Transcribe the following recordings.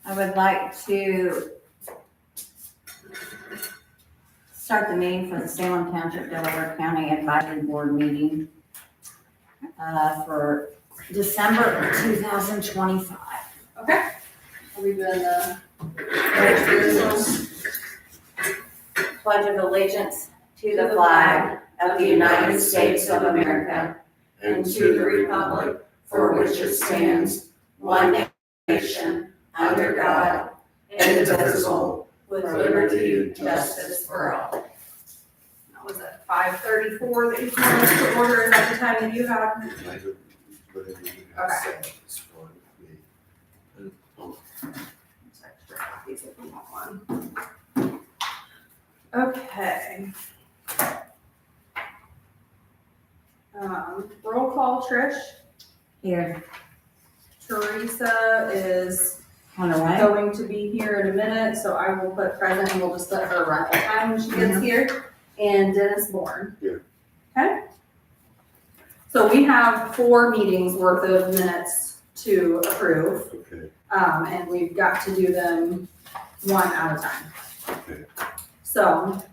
I would like to start the meeting for the Salem Township, Delaware County Advisory Board meeting for December 2025. Okay. Are we doing the Pledge of allegiance to the flag of the United States of America and to the republic for which it stands, one nation, under God, indivisible, with liberty and justice for all. That was at 5:34 that you called us to order. Is that the time that you have? Extra copies if you want one. Okay. Roll call, Trish. Here, Teresa is on the way. going to be here in a minute, so I will put present and we'll just let her run the time when she gets here. And Dennis Bourne. Here. Okay. So we have 4 meetings worth of minutes to approve, Okay, and we've got to do them one at a time. okay. So,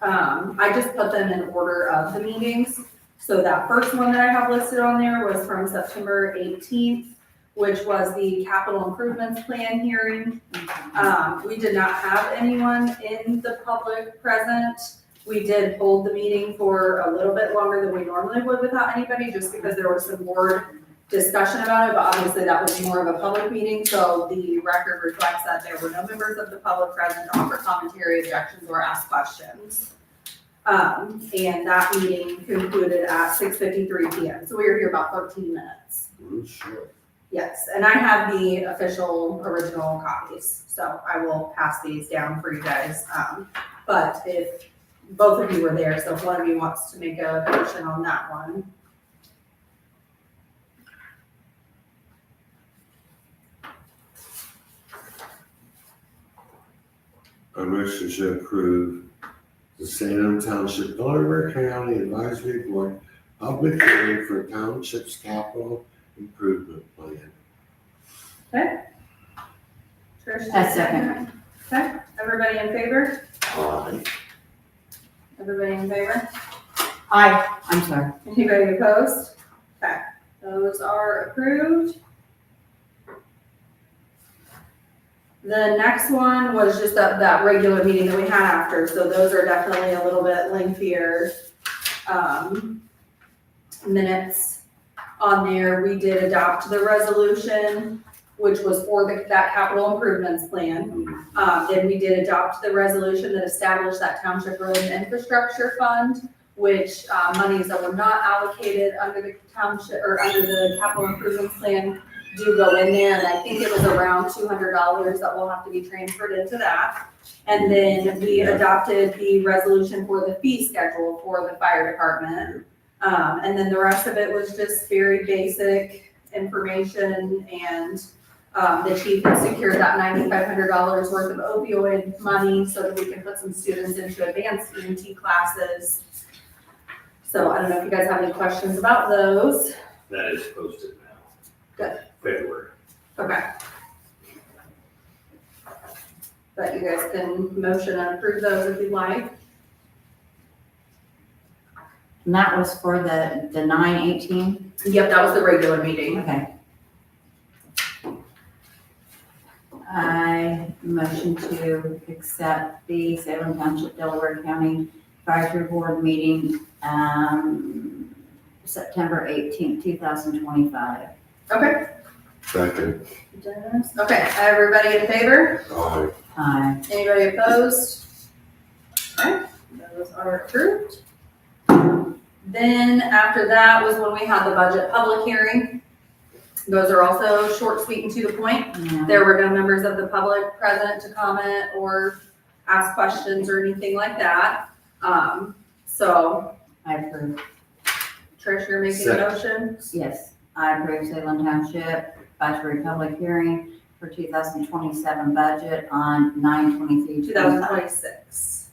I just put them in order of the meetings. So that first one that I have listed on there was from September 18th, which was the capital improvements plan hearing. We did not have anyone in the public present. We did hold the meeting for a little bit longer than we normally would without anybody, just because there was some board discussion about it, but obviously that was more of a public meeting, so the record reflects that there were no members of the public present to offer commentary, objections, or ask questions. And that meeting concluded at 6:53 p.m., so we were here about 13 minutes. Sure. Yes, and I have the official original copies, so I will pass these down for you guys. But if both of you were there, so if one of you wants to make a motion on that one. I motion to approve the Salem Township, Delaware County Advisory Board public hearing for Township's capital improvement plan. Trish? A second. Okay, everybody in favor? Aye. Everybody in favor? Aye. I'm sorry. Anybody opposed? Okay, those are approved. The next one was just that regular meeting that we had after, so those are definitely a little bit lengthier, minutes on there. We did adopt the resolution, which was for that capital improvements plan. Then we did adopt the resolution that established that township road and infrastructure fund, which, monies that were not allocated under the township, or under the capital improvements plan do go in there, and I think it was around $200 that will have to be transferred into that. And then we adopted the resolution for the fee schedule for the fire department. And then the rest of it was just very basic information, and the chief had secured that $9,500 worth of opioid money so that we can put some students into advanced EMT classes. So I don't know if you guys have any questions about those. That is posted now. Good. February. Okay. But you guys can motion and approve those if you'd like. And that was for the 9/18? Yep, that was the regular meeting. Okay. I motion to accept the Salem Township, Delaware County Advisory Board meeting, September 18th, 2025. Okay. Second. Dennis. Okay, everybody in favor? Aye. Aye. Anybody opposed? Okay, those are approved. Then after that was when we had the budget public hearing. Those are also short, sweet, and to the point. Yeah. There were no members of the public present to comment or ask questions or anything like that. So I approve. Trish, you're making a Second. motion? Yes, I approve Salem Township Advisory Public Hearing for 2027 budget on 9/23/2025. 2026.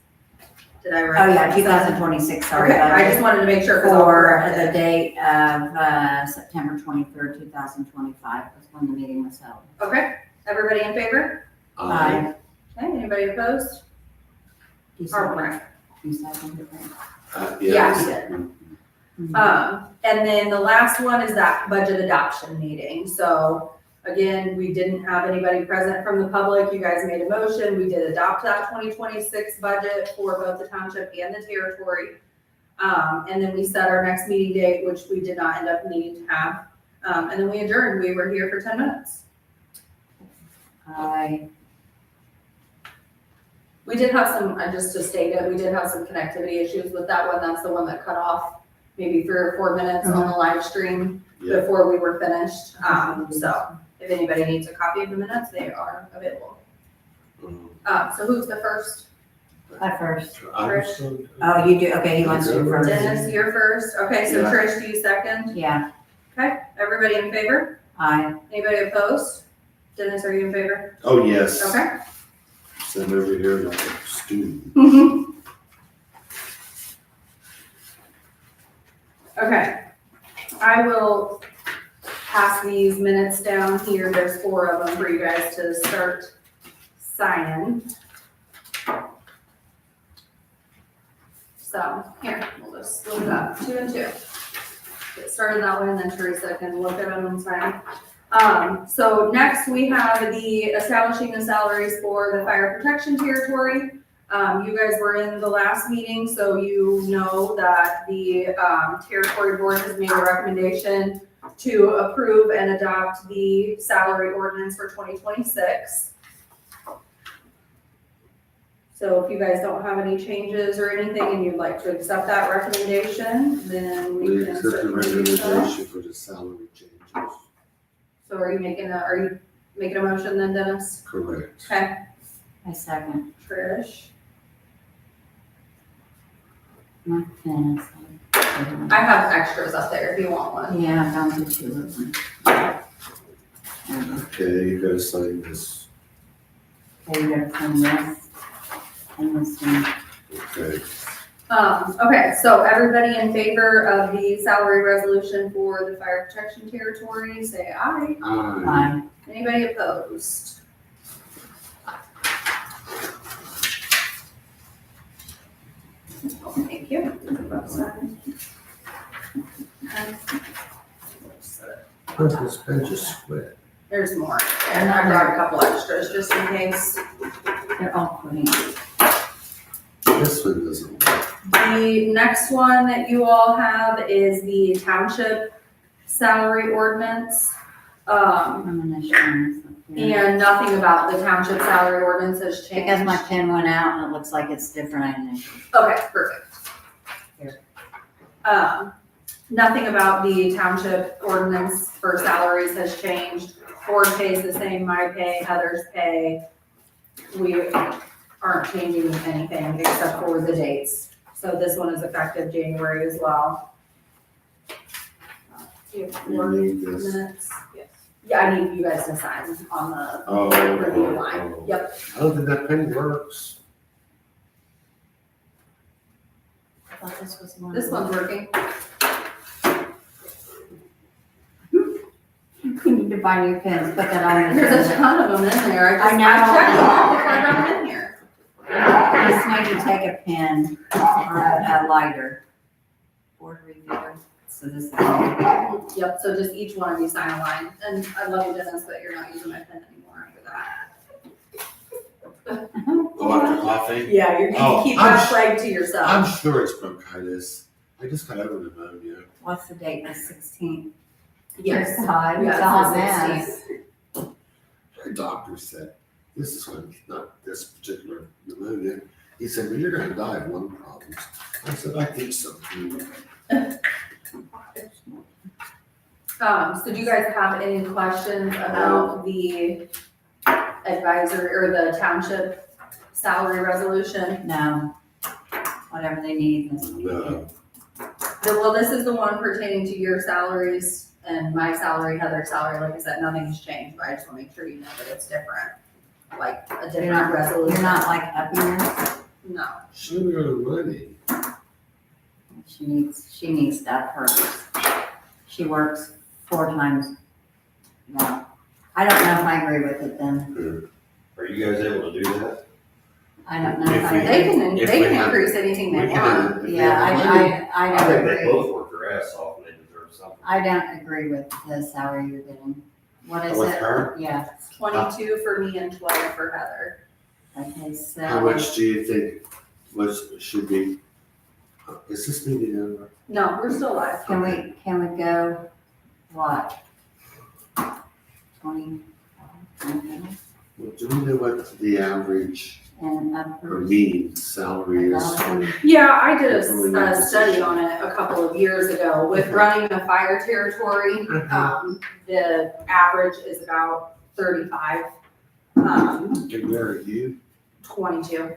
Did I Oh, write? yeah, that? 2026, sorry. Okay, I budget. just wanted to make sure. 'cause I'll For correct the it. date of September 23rd, 2025 was when the meeting was held. Okay, Everybody in favor? Aye. Okay, anybody opposed? You Or Brent? second it, right? Yeah, he Yes. did. And then the last one is that budget adoption meeting. So again, we didn't have anybody present from the public. You guys made a motion. We did adopt that 2026 budget for both the township and the territory. And then we set our next meeting date, which we did not end up needing to have. And then we adjourned. We were here for 10 minutes. We did have some, just to state it, we did have some connectivity issues with that one. That's the one that cut off maybe 3 or 4 minutes on the live stream Yeah. before we were finished. So if anybody needs a copy of the minutes, they are available. So who's the first? I first. Trish. Oh, you do, okay, he wants to first. Dennis, you're first. Okay, so Yeah. Trish, do you second? Yeah, Okay, everybody in favor? aye. Anybody opposed? Dennis, are you in favor? Oh, yes. Okay. Sitting over here like a student. Okay, I will pass these minutes down here. There's 4 of them for you guys to start signing. So here, we'll just split it up, 2 and 2. Get started that way, and then Teresa can look at them and sign. So next we have the establishing the salaries for the fire protection territory. You guys were in the last meeting, so you know that the territory board has made a recommendation to approve and adopt the salary ordinance for 2026. So if you guys don't have any changes or anything and you'd like to accept that recommendation, then we We can accept the certainly do so. recommendation for the salary changes. So are you making a motion then, Dennis? Correct. Okay, I second. Trish. My pen is I have extras up there if you want one. Yeah, down to 2 of them. Okay, you gotta sign this. Okay, you gotta sign this and this one. Okay. Okay, so everybody in favor of the salary resolution for the fire protection territory, say aye. Aye. Aye. Anybody opposed? Thank you. Oh, this pen just quit. There's more, and I brought a couple extras just in case. They're all putting. This one doesn't work. The next one that you all have is the township salary ordinance. I'm gonna shine this up here. And nothing about the township salary ordinance has changed. Because my pen went out and it looks like it's different, I initially. Okay, perfect. Here. Nothing about the township ordinance for salaries has changed. Board pays the same, my pay, Heather's pay. We aren't changing anything except for the dates. So this one is effective January as well. You need this. Minutes. Yes. Yeah, I need you guys to sign on the Oh, review oh, line. oh. Yep. I don't think that pen works. I thought this was one. This one's working. You need to buy new pens, put that on. There's a ton of them in there. I know. I checked them all before I got them in here. Just need to take a pen or a lighter. Board reviewer. So this is. Yep, so just each one of you sign a line, and I love you, Dennis, but you're not using my pen anymore after that. Oh, after coffee? Yeah, you Oh, can keep I'm that sh- flag to yourself. I'm sure it's bronchitis. I just got over pneumonia. What's the date? The 16th. Yes. Todd, Yeah, it's it's all the mess. My doctor said, this is when, not this particular pneumonia. He said, well, you're gonna die of lung problems. I said, I think so too. So do you guys have any questions about the advisory or the township salary resolution? No. Whatever they need. No. Well, this is the one pertaining to your salaries and my salary, Heather's salary. Like I said, nothing's changed, but I just want to make sure you know that it's different. Like a different resolution. You're not like up here. No. Show me your money. She needs that hers. She works 4 times. Well, I don't know if I agree with it then. Are you guys able to do that? I don't know if If I we- agree. If They we can have- increase anything they we can want. do it. Yeah, I I don't think they agree. both work their ass off and they deserve something. I don't agree with the salary you're getting. What is With it? her? Yeah, 22 for me and 12 for Heather. okay, so. How much do you think should be? Is this meeting over? No, we're still live. Can we go, what? 20? Well, do we know what the average And or upwards? mean salary is? Yeah, I did Really a nice. study on it a couple of years ago with running a fire territory. The average is about 35, And where are you? 22.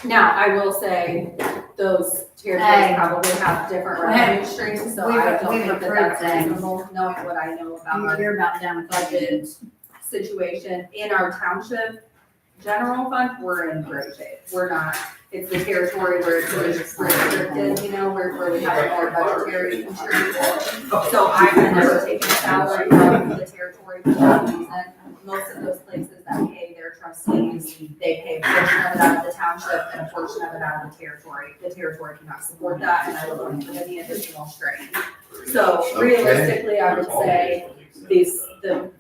Now, I will say those Hey. territories probably have different revenue streams, so I don't We've think that approved that's things. reasonable, knowing what I know about our You're about done with budget budget. situation in our township general fund, we're in great shape. We're not, it's the territory where it's restricted, you know, where we have more budgetary constraints. So I've never taken a salary from the territory for that reason. Most of those places that pay their trustees, they pay a portion of it out of the township and a portion of it out of the territory. The territory cannot support that, and I don't want any additional strain. So Okay. realistically, I would say the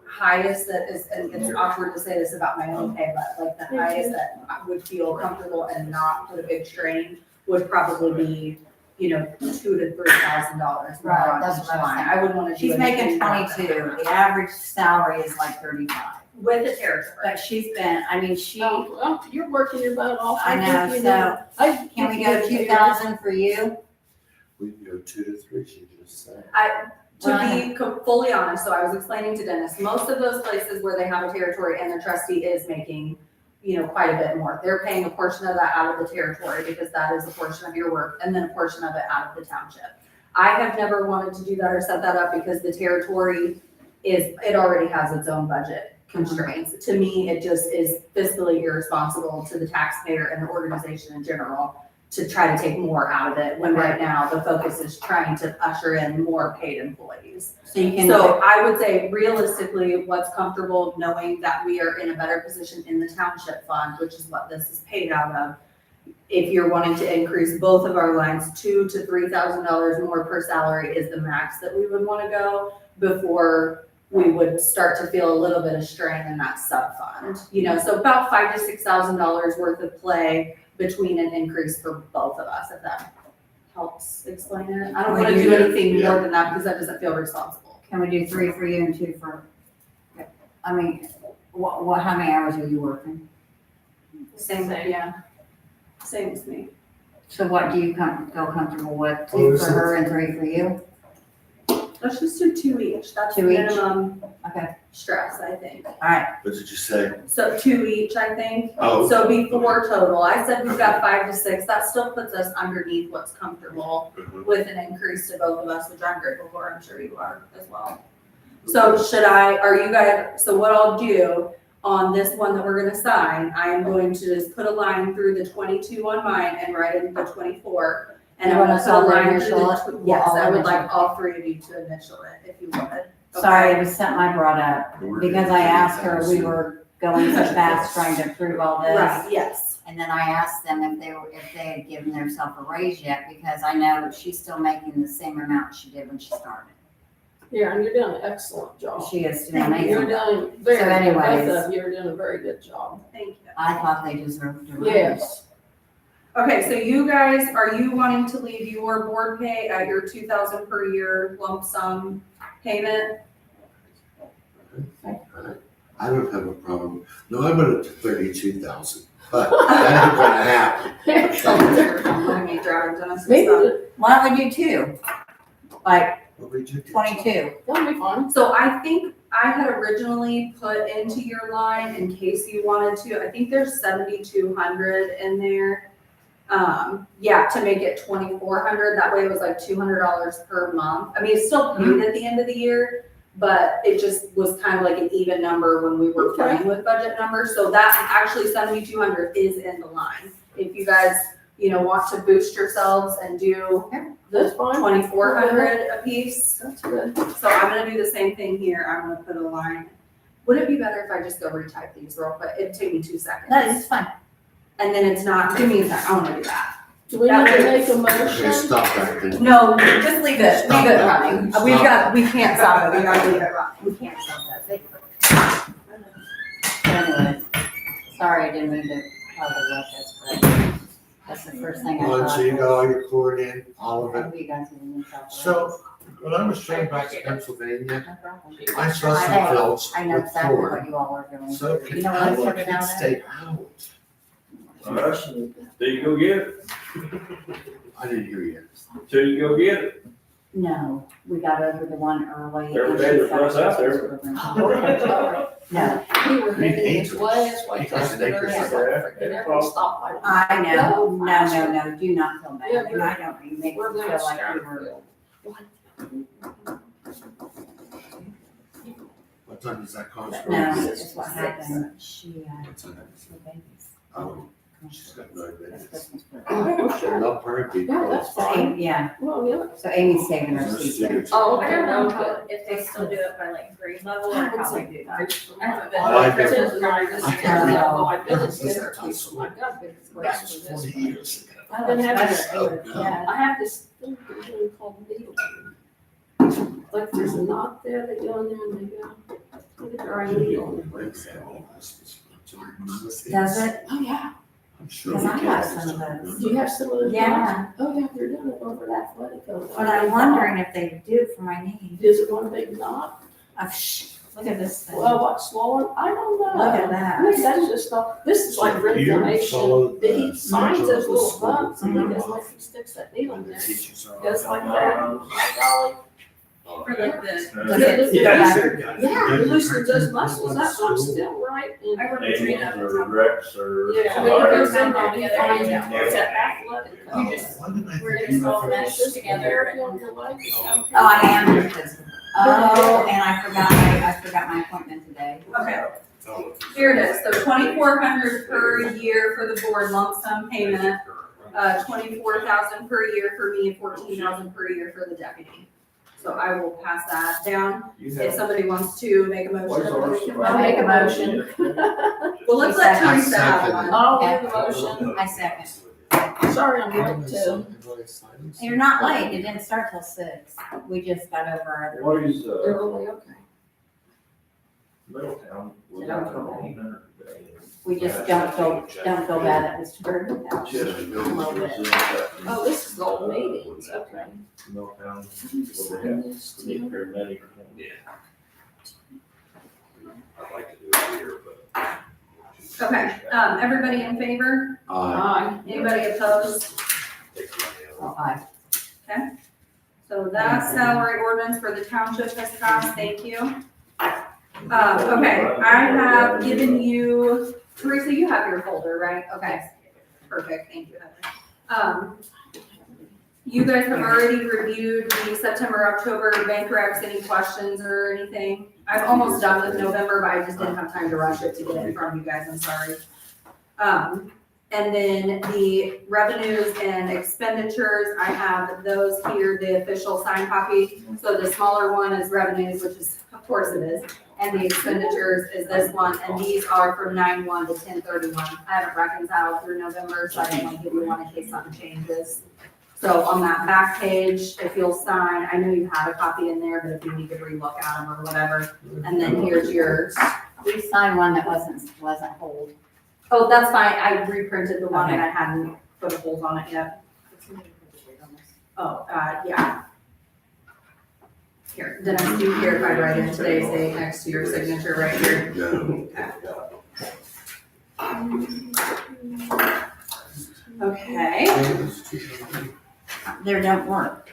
highest that is, and it's awkward to say this about my own pay, but like the highest that I would feel comfortable and not put a big strain would probably be, you know, $2,000 to $3,000. Right, on that's each what I'm line. saying. I wouldn't wanna do She's making anything more than 22, that. the average salary is like 35. With the territory. But she's been, I mean, she, Well, you're working your butt off. I know, think you so I can we think go you do 2,000 for you? We can go 2 to 3, she just said. To be fully honest, so I was explaining to Dennis, most of those places where they have a territory and the trustee is making, you know, quite a bit more. They're paying a portion of that out of the territory because that is a portion of your work, and then a portion of it out of the township. I have never wanted to do that or set that up because the territory it already has its own budget constraints. To me, it just is fiscally irresponsible to the taxpayer and the organization in general to try to take more out of it, when right now the focus is trying to usher in more paid employees. So you can. So I would say realistically, what's comfortable, knowing that we are in a better position in the township fund, which is what this is paid out of. If you're wanting to increase both of our lines, $2,000 to $3,000 more per salary is the max that we would want to go before we would start to feel a little bit of strain in that sub fund. You know, so about $5,000 to $6,000 worth of play between an increase for both of us, if that helps explain it. I don't want to do anything more than that because that doesn't feel responsible. Can we do 3 for you and 2 for, I mean, how many hours are you working? Same, yeah. Same as me. So what do you feel comfortable with, Oh, 2 this for her and 3 for you? Let's just do 2 each. That's 2 each? minimum Okay, stress, I think. all right, What did you say? So 2 each, I think. Oh. So it'd be 4 total. I said we've got 5 to 6. That still puts us underneath what's comfortable Mhm. with an increase to both of us, which I'm grateful for. I'm sure you are as well. So are you guys, so what I'll do on this one that we're gonna sign, I am going to just put a line through the 22 on mine and write in the 24. And You I'm want gonna us put a all to line through initial the, it? yes, We'll all I would initial like all 3 of you to initial it, if you would. sorry, Okay? it was something I brought up, because I asked her, we were going so fast trying to approve all this. Right, yes. And then I asked them if they had given themselves a raise yet, because I know she's still making the same amount she did when she started. Yeah, and you're doing an excellent job. She is still Thank You're amazing. doing very, So good. anyways. Both of you are doing a very good job. Thank you. I thought they deserved a raise. Yes. Okay, so you guys, are you wanting to leave your board pay at your 2,000 per year lump sum payment? I don't have a problem. No, I went up to 32,000, but that ain't gonna happen. Let me drive Dennis. Maybe Why don't we do 2? Like What would you do? 22? that'll be fine. So I think I had originally put into your line, in case you wanted to, I think there's 7,200 in there. Yeah, to make it 2,400, that way it was like $200 per month. I mean, it's still paid at the end of the year, but it just was kind of like an even number when we were Okay. playing with budget numbers. So that, actually 7,200 is in the line. If you guys want to boost yourselves and do That's fine. 2,400 apiece. That's good. So I'm gonna do the same thing here. I'm gonna put a line. Would it be better if I just go retype these real quick? It'd take me 2 seconds. That is fine. And then it's not, give me a sec, I wanna do that. Do we need to make a Okay, motion? stop that then. No, just leave it running. Stop. We can't stop it, we gotta leave it running. We can't stop that. But anyways, sorry, I didn't mean to call the ruckus, but that's the first thing I Well, thought. so you got all your cord in, all of it. Maybe you guys didn't talk about it. So, when I was trained back to Pennsylvania, No problem. I saw some I know. fields I know with exactly what corn. you all are doing. So, You know what I I started could out stay out. There you go get it, I didn't hear you. till you go get it. No, we got over the one early. Every day there's less out there. No, We were We heading hate this way, that's why I Eight acres. trusted her, Yeah. it's like freaking every stoplight. I know, Go no, faster. no, do not feel bad, Yeah, and I don't, you make me We're feel gonna like start you were. What time does that cost? No, it's what happened, she, What's that? her babies. Oh, she's got no That's babies. Christmas present. Oh, sure. Not perfect. Yeah, that's So, fine. yeah, Well, yeah. so Amy's saving her seat. Oh, I okay, don't know okay. if they still do it by like grade level or how they do that. I haven't been. I like It it. says nice. I can't read. Oh, I've been in This is there, tough school. I got big This questions was this 40 way. years ago. I've been having this, Yeah. I have this thing they're doing called needle. Like there's a knot there, they go in there and they go, with a dry needle and it breaks it. Does it? Oh, yeah. I'm sure. Because I we got can. some of those. Do you have some of those? Yeah. Oh, yeah, they're doing it over that way. But I'm wondering if they do it for my knee. Is it one big knot? Look at this thing. Well, what's swollen? I don't know. Look at I that. mean, that's just stuff, this is like So you follow inflammation. the He finds those little schedule of the bumps and he school. goes like he sticks that needle in The there. teachers are- Goes like that. My golly. For like the, Does it- Yeah, Yeah. it loosens those muscles, that one's still right. And I work with Trina. Rex or. yeah, when he goes in there, he finds it's that athletic. Oh, You just, why didn't I We're think just you all were meshed first? together. on your leg. Oh, I am. Oh, and I forgot my appointment today. Okay, Oh. here it is. So 2,400 per year for the board lump sum payment, 24,000 per year for me, and 14,000 per year for the deputy. So I will pass that down. If somebody wants to make a Where's motion. ours? I'll make a motion. Well, let's let I Teresa have second one. I'll make a motion. I second. Sorry, I'm late too. You're not late, it didn't start till 6. We just got over our other. What is, Early, okay. Middletown? Did I go? We just don't feel bad that was turned out. Oh, this is old meetings, okay. Middletown. Sign this Need too. paramedic. Yeah. I'd like to do it here, but. Okay, everybody in favor? Aye. Anybody opposed? Oh, aye. So that salary ordinance for the township has passed, thank you. Okay, I have given you, Teresa, you have your folder, right? Okay, perfect, thank you, Heather. You guys have already reviewed the September, October bank recs, any questions or anything? I'm almost done with November, but I just didn't have time to rush it to get it in front of you guys, I'm sorry. And then the revenues and expenditures, I have those here, the official signed copy. So the smaller one is revenues, which is, of course it is, and the expenditures is this one, and these are from 9/1 to 10/31. I haven't reconciled through November, so I didn't want to give you one in case something changes. So on that back page, if you'll sign, I know you had a copy in there, but if you need to relook at them or whatever, and then here's yours. We signed one that wasn't hold. Oh, that's fine, I reprinted the one and I hadn't put a hold on it yet. Oh, yeah. Here, did I see here if I write in today's date next to your signature right here? Okay, There don't work.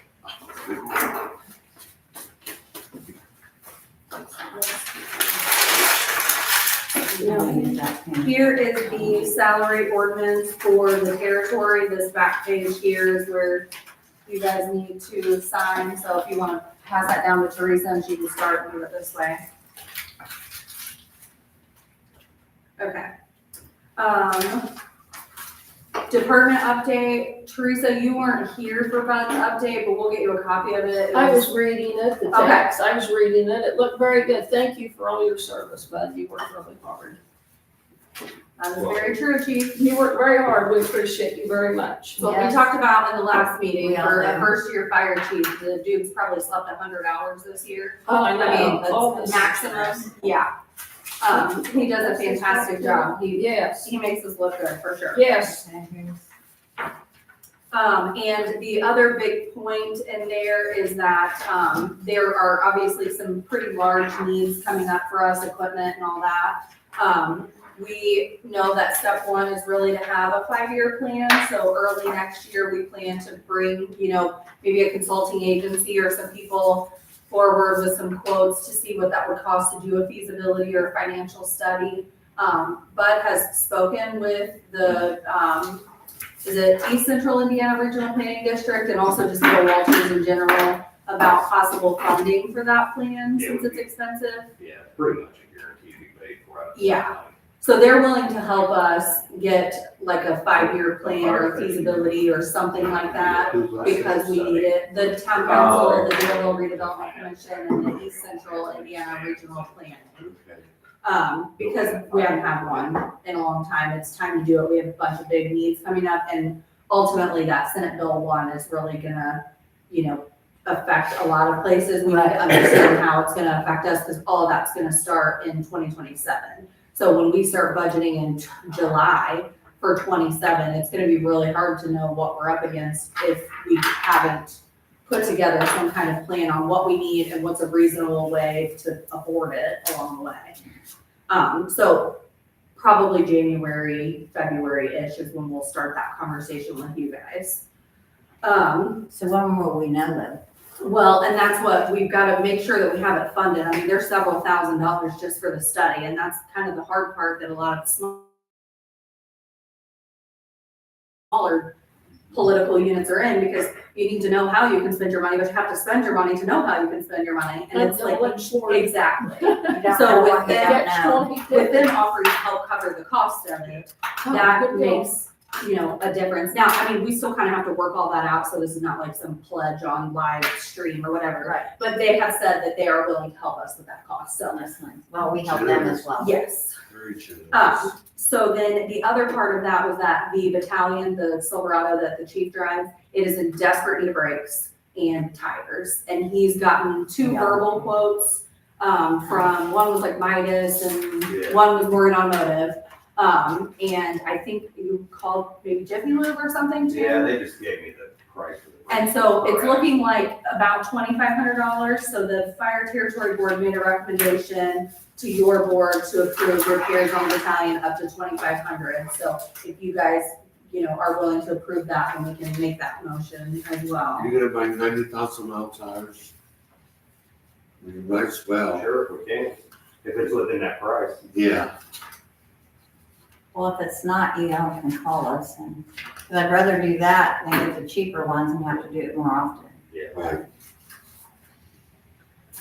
here is the salary ordinance for the territory. This back page here is where you guys need to sign. So if you want to pass that down to Teresa and she can start and do it this way. Department update, Teresa, you weren't here for funds update, but we'll get you a copy of it. It I was reading it, the Okay. text, I was reading it, it looked very good, thank you for all your service, bud, you worked really hard. That is very true, chief. You worked very hard, we appreciate you very much. What we Yes. talked about in the last meeting We all for a know. first year fire chief, the dude's probably slept 100 hours this year. Oh, I I mean, know, all that's this. maximum, yeah. He does a fantastic job. Yes, He makes us look good, for sure. yes, Okay, here's- And the other big point in there is that, there are obviously some pretty large needs coming up for us, equipment and all that. We know that step one is really to have a 5-year plan, so early next year, we plan to bring, maybe a consulting agency or some people forward with some quotes to see what that would cost to do a feasibility or financial study. Bud has spoken with the, is it East Central Indiana Regional Planning District, and also just Bill Walters in general about possible funding for that plan, since it's expensive. Yeah, pretty much a guarantee to be paid for. out of Yeah. something. So they're willing to help us get like a 5-year plan or feasibility or something like that, because we need it. The town council, the Daleville Redevelopment Commission, and the East Central Indiana Regional Plan. Because we haven't had one in a long time, it's time to do it. We have a bunch of big needs coming up, and ultimately that Senate Bill 1 is really gonna, affect a lot of places. We need to understand how it's gonna affect us, because all of that's gonna start in 2027. So when we start budgeting in July for 27, it's gonna be really hard to know what we're up against if we haven't put together some kind of plan on what we need and what's a reasonable way to afford it along the way. So probably January, February-ish is when we'll start that conversation with you guys. So when will we know that? Well, and that's what, we've got to make sure that we have it funded. I mean, there's several $1,000s just for the study, and that's kind of the hard part that a lot of smaller political units are in, because you need to know how you can spend your money, but you have to spend your money to know how you can spend your money. And it's like, exactly. So within offering to help cover the cost of it, that makes, a difference. Now, I mean, we still kind of have to work all that out, so this is not like some pledge on live stream or whatever. Right. But they have said that they are willing to help us with that cost, so, That's nice. Well, we help them as well. yes. Very generous. So then the other part of that was that the battalion, the Silverado that the chief drives, it is in desperate need of brakes and tires. And he's gotten 2 Yeah. verbal quotes, from, one was like Midas and Yeah. one was Morgan Automotive. And I think you called maybe Jiffy Lube or something too. Yeah, they just gave me the price of the. And so it's looking like about $2,500. So the fire territory board made a recommendation to your board to approve repairs on the battalion up to $2,500. So if you guys, are willing to approve that, then we can make that motion as well. You're gonna buy 90,000 mile tires? You might as well. Sure, if we can, if it's within that price. Yeah. Well, if it's not, you can call us, and, because I'd rather do that than get the cheaper ones and have to do it more often. Yeah. Right.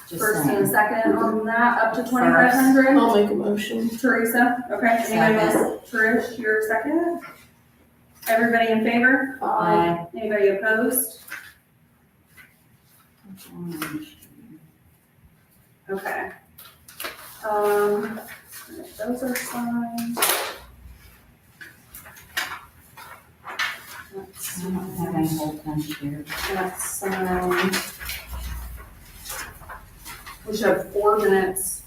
Just First saying. and second on that, up to 2,500. I'll make a motion. Teresa, okay, anybody else? Trish, you're second. Everybody in favor? Aye. Anybody opposed? Okay. Those are signed. I don't have any whole bunch here. That's signed. We should have 4 minutes,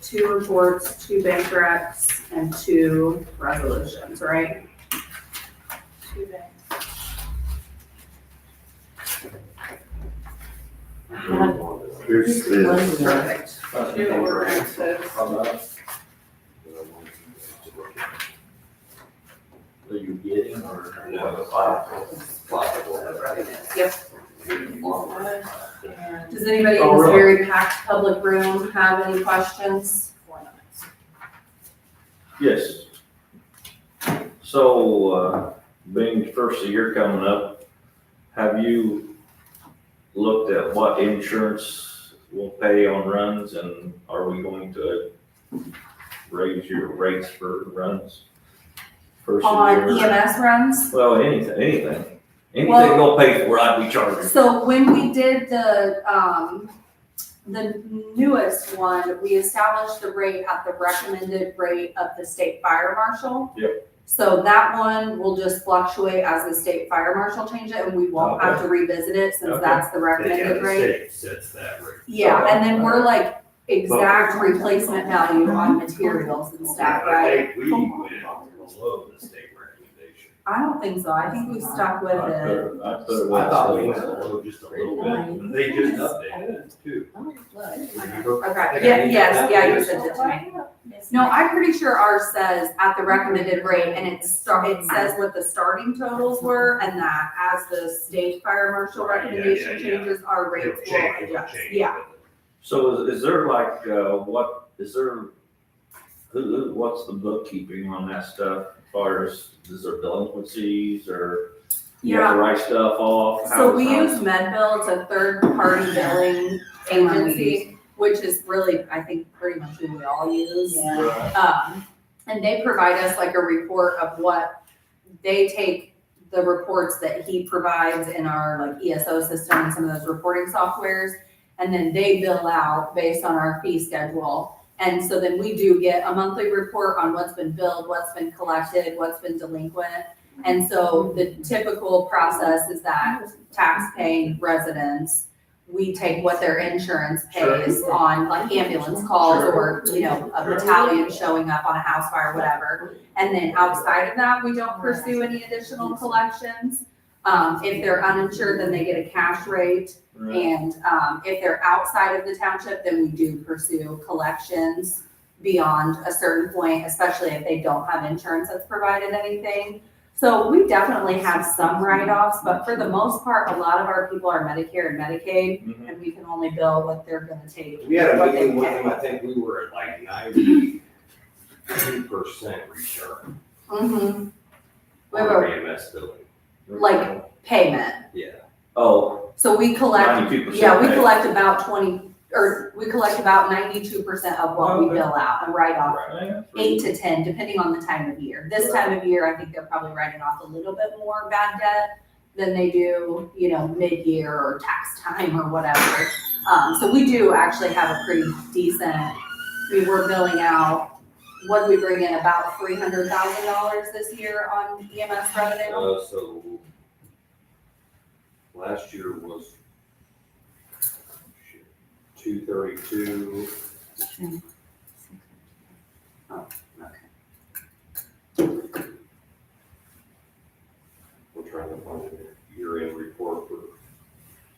2 reports, 2 bank recs, and 2 resolutions, right? 2 bank. Here's the, Perfect. 2 ordinances. Are you getting or? Yeah, the five. Yep. Does anybody in Oh, this really? very packed public room have any questions? Yes. So, being the first of the year coming up, have you looked at what insurance will pay on runs, and are we going to raise your rates for runs? first on year. EMS runs. Well, anything Well- you'll pay for, I'd be charging. So when we did the newest one, we established the rate at the recommended rate of the state fire marshal. Yep. So that one will just fluctuate as the state fire marshal change it, and we won't have to revisit it since Okay. that's the recommended rate. Sets that rate. Yeah, and then we're like exact replacement value on materials and stuff, I right? think we went below the state recommendation. I don't think so, I think we stuck with it. I put it I thought we with went below just a little bit, but they just updated it too. Remember? Okay, yeah, you sent it to me. No, I'm pretty sure ours says at the recommended rate, and it says what the starting totals were, and that as the state fire marshal recommendation Yeah. changes, our rates will It'll adjust, change. yeah. So is there like, what's the bookkeeping on that stuff? As far as, is there delinquencies or you have to write stuff off? So we use MedBill, it's a third-party billing agency, which is really, I think, pretty much who we all use. Yeah. And they provide us like a report of what, they take the reports that he provides in our like ESO system and some of those reporting softwares, and then they bill out based on our fee schedule. And so then we do get a monthly report on what's been billed, what's been collected, what's been delinquent. And so the typical process is that tax-paying residents, we take what their insurance pays on like ambulance calls or, you know, a battalion showing up on a house fire, whatever. And then outside of that, we don't pursue any additional collections. If they're uninsured, then they get a cash rate. Right. And if they're outside of the township, then we do pursue collections beyond a certain point, especially if they don't have insurance that's provided anything. So we definitely have some write-offs, but for the most part, a lot of our people are Medicare and Medicaid, Mhm. and we can only bill what they're gonna take. We had a what they meeting with pay. them, I think we were at like 92% return Mhm. We on have our a EMS billing. like payment, Yeah. Oh, so we collect, 92%. yeah, we collect about 92% of what we Okay. bill out and write off right. 8 to 10, depending on the time of year. This time of year, I think they're probably writing off a little bit more bad debt than they do, you know, mid-year or tax time or whatever. So we do actually have a pretty decent, we're billing out, what did we bring in, about $300,000 this year on EMS revenue? So last year was 232. Oh, We're trying to find a year-end report for,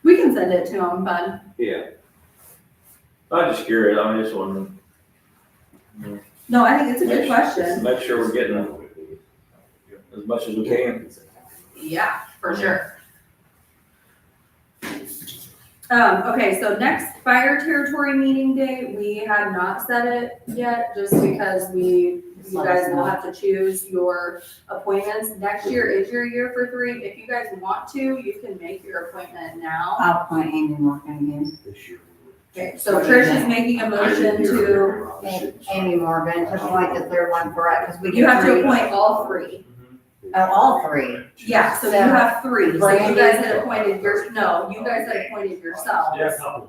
We can send it to them, bud. yeah. I'm just curious, I'm just wondering. No, I think it's a good Just question. make sure we're getting as much as we can. Yeah, for sure. Okay, so next fire territory meeting date, we had not set it yet, just because you guys will have to choose your appointments. Next year is your year for 3. If you guys want to, you can make your appointment now. I'll appoint Amy Morgan again. This year. Okay, so Trish is making a motion to, Amy Morgan, to appoint the third one for it, because we you get have to 3. appoint all 3. Oh, all 3. Yeah, so you have 3. So you Brandy. guys had appointed you guys had appointed yourselves,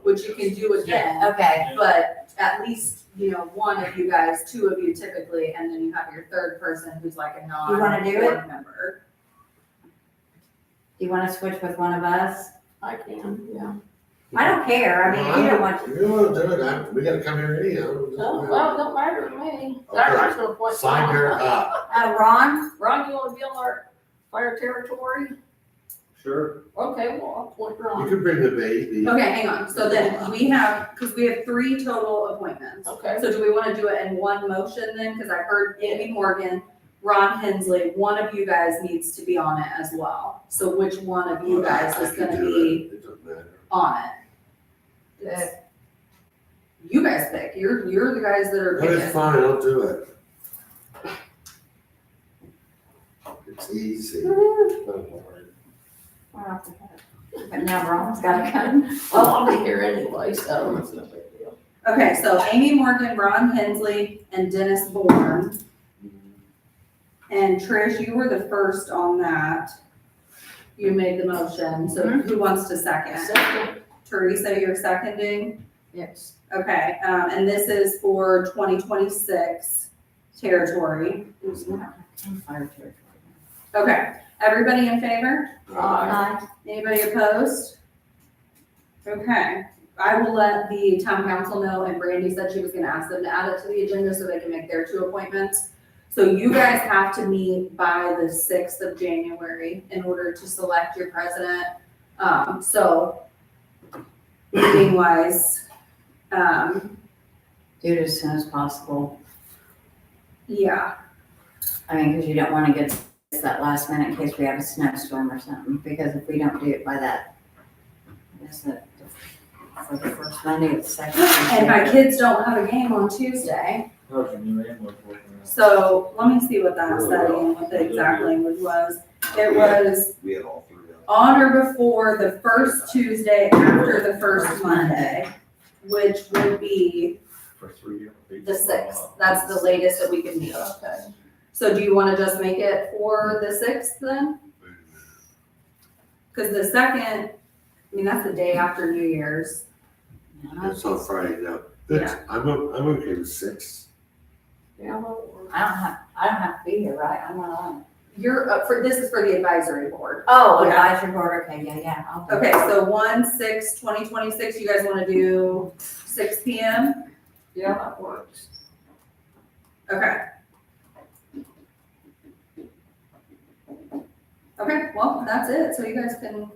which you can do again. Okay, But at least, you know, one of you guys, 2 of you typically, and then you have your third person who's like a You wanna do it? non-board member. do you want to switch with one of us? I can, yeah. I don't care, I mean, if you don't want, You don't wanna do it, we gotta come here anyhow. Oh, well, it don't matter to me. I was gonna point. Sign her up. Ron? Ron, you wanna be on our fire territory? Sure. Okay, well, I'll point You Ron. can bring the baby. Okay, hang on. So then we have, because we have 3 total appointments. Okay. So do we want to do it in one motion then? Because I heard Amy Morgan, Ron Hensley, one of you guys needs to be on it as well. So which one of you guys is gonna be It doesn't matter. on it? It's- You guys pick. You're the guys that are But it's picking. fine, I'll do it. It's easy. But now Ron's gotta come. Well, I'll be here anyway, so it's no big deal. Okay, so Amy Morgan, Ron Hensley, and Dennis Bourne. And Trish, you were the first on that. You made the motion, so who wants to second? Second, Teresa, you're seconding? yes. Okay, and this is for 2026 territory. Fire territory. Okay, everybody in favor? Aye. Anybody opposed? Okay, I will let the town council know, and Brandy said she was gonna ask them to add it to the agenda so they can make their 2 appointments. So you guys have to meet by the 6th of January in order to select your president. So meeting wise, Do it as soon as possible. yeah, I mean, because you don't want to get to that last minute in case we have a snowstorm or something, because if we don't do it by that, I guess that, for the first Monday, it's second. and my kids don't have a game on Tuesday. How's your new ambulance working out? So let me see what that said and what the exact language was. It was We had all three of them. on or before the first Tuesday after the first Monday, which would be For 3 years. the 6th. That's the latest that we can meet. Okay. So do you want to just make it for the 6th then? Because the 2nd, I mean, that's the day after New Year's. That's on Friday now. That's, I'm okay with 6. Yeah, well, I don't have to be here, right? I'm not on. You're up for, this is for the advisory board. Oh, Yeah. advisory board, okay, yeah. I'll do it. Okay, so 1/6/2026, you guys want to do 6 PM? yeah, that works. Okay. Okay, well, that's it, so you guys can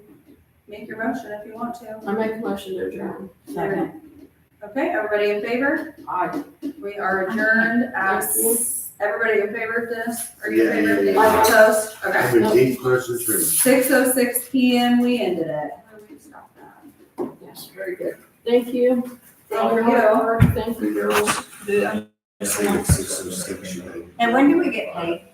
make your motion if you want to. I make a motion to adjourn. Second. Okay, everybody in favor? Aye. We are adjourned at, Thank you. everybody in favor of this? Are you in Yeah, favor of yeah, it? yeah. Opposed? Okay. I'm a deep concentration. 6:06 PM, we ended it. Yes, very good. Thank you. Thank Your you. hard work. Thank you, girls. I think it's 6 or 6, you know. And when do we get paid?